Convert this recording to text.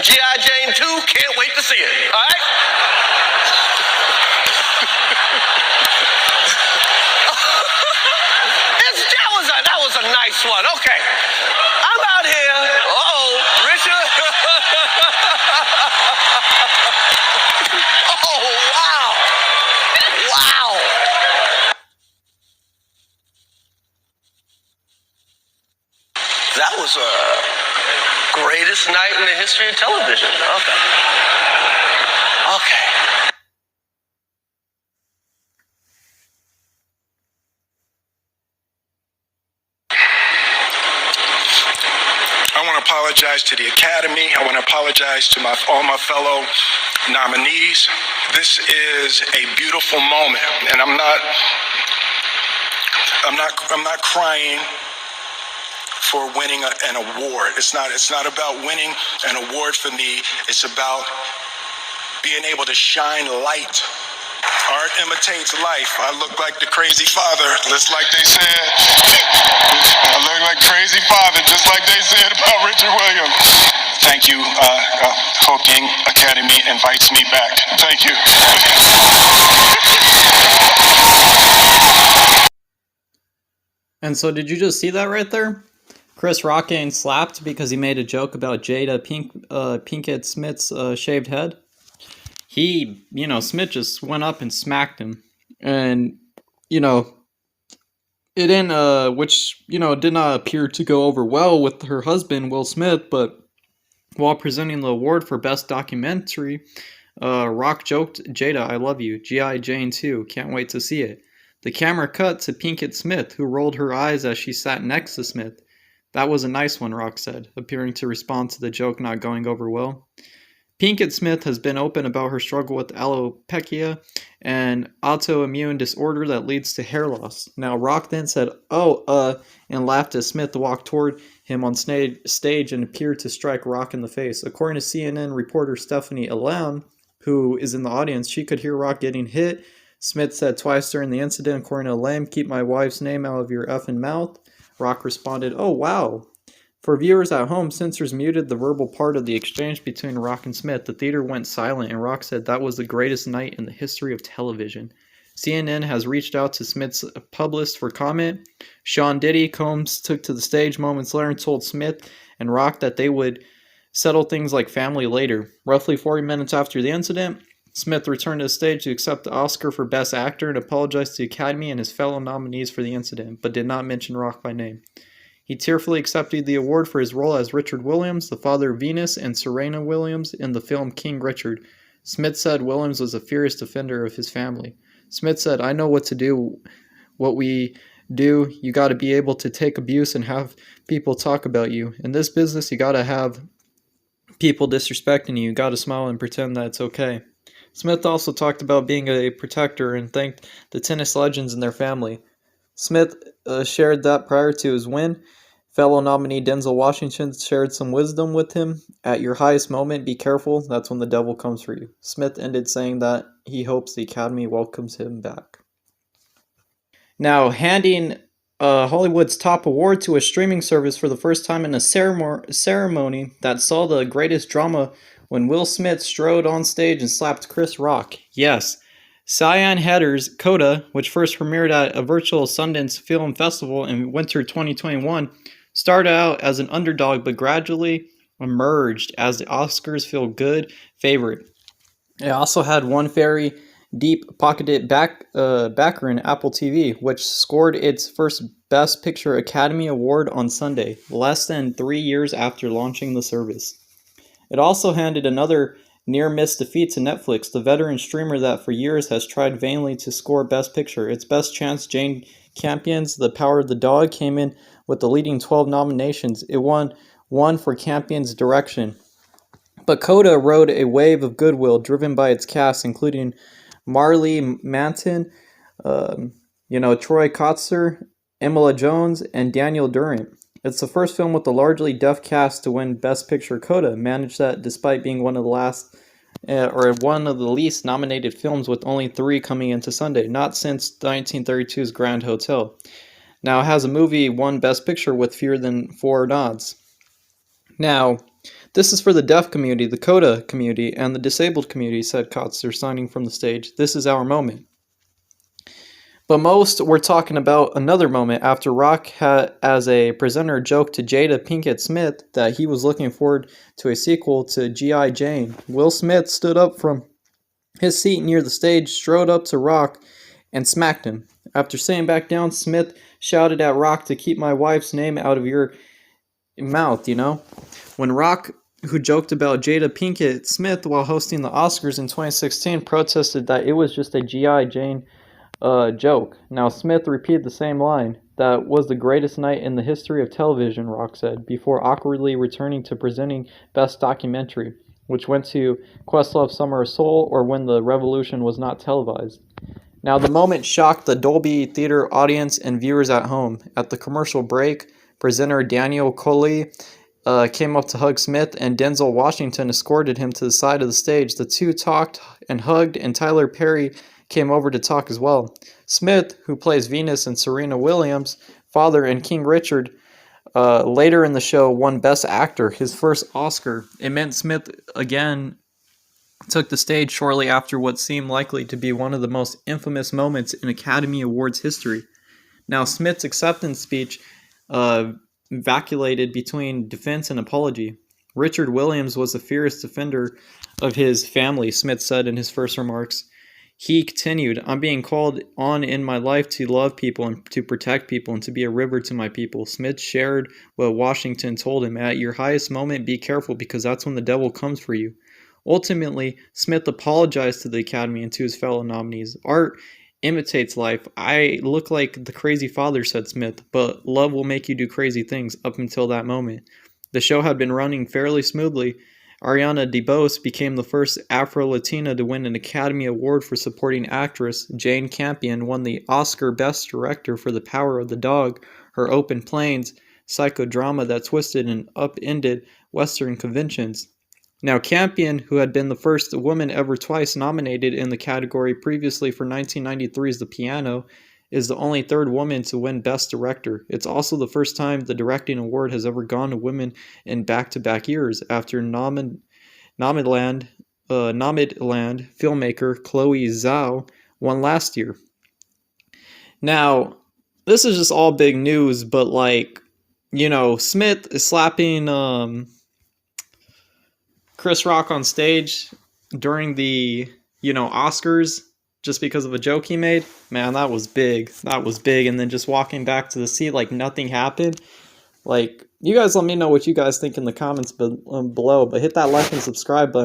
G.I. Jane 2, can't wait to see it. All right? That was a nice one. Okay. I'm out here. Richard. Oh, wow. Wow. That was greatest night in the history of television. Okay. Okay. I want to apologize to the Academy. I want to apologize to all my fellow nominees. This is a beautiful moment, and I'm not crying for winning an award. It's not about winning an award for me. It's about being able to shine light. Art imitates life. I look like the crazy father, just like they said. I look like crazy father, just like they said about Richard Williams. Thank you. Hope the Academy invites me back. Thank you. And so did you just see that right there? Chris Rock getting slapped because he made a joke about Jada Pinkett Smith's shaved head. Smith just went up and smacked him. And, it didn't, which, did not appear to go over well with her husband, Will Smith, but while presenting the award for Best Documentary, Rock joked, "Jada, I love you. G.I. Jane 2, can't wait to see it." The camera cut to Pinkett Smith, who rolled her eyes as she sat next to Smith. "That was a nice one," Rock said, appearing to respond to the joke not going over well. Pinkett Smith has been open about her struggle with alopecia, an autoimmune disorder that leads to hair loss. Now, Rock then said, and laughed as Smith walked toward him on stage and appeared to strike Rock in the face. According to CNN reporter Stephanie Allen, who is in the audience, she could hear Rock getting hit. Smith said twice during the incident, according to Allen, "Keep my wife's name out of your effing mouth." Rock responded, "Oh, wow." For viewers at home, censors muted the verbal part of the exchange between Rock and Smith. The theater went silent, and Rock said that was the greatest night in the history of television. CNN has reached out to Smith's publicist for comment. Sean Diddy Combs took to the stage moments later and told Smith and Rock that they would settle things like family later. Roughly 40 minutes after the incident, Smith returned to the stage to accept the Oscar for Best Actor and apologized to the Academy and his fellow nominees for the incident, but did not mention Rock by name. He tearfully accepted the award for his role as Richard Williams, the father of Venus and Serena Williams, in the film King Richard. Smith said Williams was a fierce defender of his family. Smith said, "I know what to do, what we do. You got to be able to take abuse and have people talk about you. In this business, you got to have people disrespecting you. You got to smile and pretend that it's okay." Smith also talked about being a protector and thanked the tennis legends and their family. Smith shared that prior to his win, fellow nominee Denzel Washington shared some wisdom with him. "At your highest moment, be careful. That's when the devil comes for you." Smith ended saying that he hopes the Academy welcomes him back. Now, handing Hollywood's top award to a streaming service for the first time in a ceremony that saw the greatest drama when Will Smith strode on stage and slapped Chris Rock. Yes. Cyan Header's Coda, which first premiered at a virtual Sundance Film Festival in winter 2021, started out as an underdog but gradually emerged as the Oscars feel good favorite. It also had one very deep-pocketed backer in Apple TV, which scored its first Best Picture Academy Award on Sunday, less than 3 years after launching the service. It also handed another near-miss defeat to Netflix, the veteran streamer that for years has tried vainly to score Best Picture. Its best chance, Jane Campion's The Power of the Dog, came in with the leading 12 nominations. It won one for Campion's direction. But Coda rode a wave of goodwill driven by its cast, including Marley Manton, Troy Kotsur, Imola Jones, and Daniel Durant. It's the first film with a largely deaf cast to win Best Picture. Coda managed that despite being one of the least nominated films, with only 3 coming into Sunday, not since 1932's Grand Hotel. Now, it has a movie won Best Picture with fewer than 4 nods. Now, This is for the deaf community, the CODA community, and the disabled community, said Kotzer, signing from the stage. This is our moment. But most were talking about another moment after Rock had, as a presenter, joked to Jada Pinkett Smith that he was looking forward to a sequel to G.I. Jane. Will Smith stood up from his seat near the stage, strode up to Rock, and smacked him. After sitting back down, Smith shouted at Rock to keep my wife's name out of your mouth, you know? When Rock, who joked about Jada Pinkett Smith while hosting the Oscars in 2016, protested that it was just a G.I. Jane joke. Now, Smith repeated the same line. That was the greatest night in the history of television, Rock said, before awkwardly returning to presenting Best Documentary, which went to Questlove Summer of Soul or When the Revolution Was Not Televised. Now, the moment shocked the Dolby Theater audience and viewers at home. At the commercial break, presenter Daniel Coley came up to hug Smith, and Denzel Washington escorted him to the side of the stage. The two talked and hugged, and Tyler Perry came over to talk as well. Smith, who plays Venus and Serena Williams' father in King Richard, later in the show won Best Actor, his first Oscar. It meant Smith again took the stage shortly after what seemed likely to be one of the most infamous moments in Academy Awards history. Now, Smith's acceptance speech vacillated between defense and apology. Richard Williams was a fierce defender of his family, Smith said in his first remarks. He continued, I'm being called on in my life to love people and to protect people and to be a river to my people. Smith shared what Washington told him, at your highest moment, be careful because that's when the devil comes for you. Ultimately, Smith apologized to the Academy and to his fellow nominees. Art imitates life. I look like the crazy father, said Smith, but love will make you do crazy things up until that moment. The show had been running fairly smoothly. Ariana DeBose became the first Afro-Latina to win an Academy Award for Supporting Actress. Jane Campion won the Oscar Best Director for The Power of the Dog, her Open Plains psychodrama that twisted and upended Western conventions. Now, Campion, who had been the first woman ever twice nominated in the category previously for 1993's The Piano, is the only third woman to win Best Director. It's also the first time the directing award has ever gone to women in back-to-back years, after Nomadland filmmaker Chloe Zhao won last year. Now, this is just all big news, but Smith is slapping Chris Rock on stage during the, Oscars just because of a joke he made. Man, that was big. That was big. And then just walking back to the seat like nothing happened. You guys let me know what you guys think in the comments below, but hit that like and subscribe button.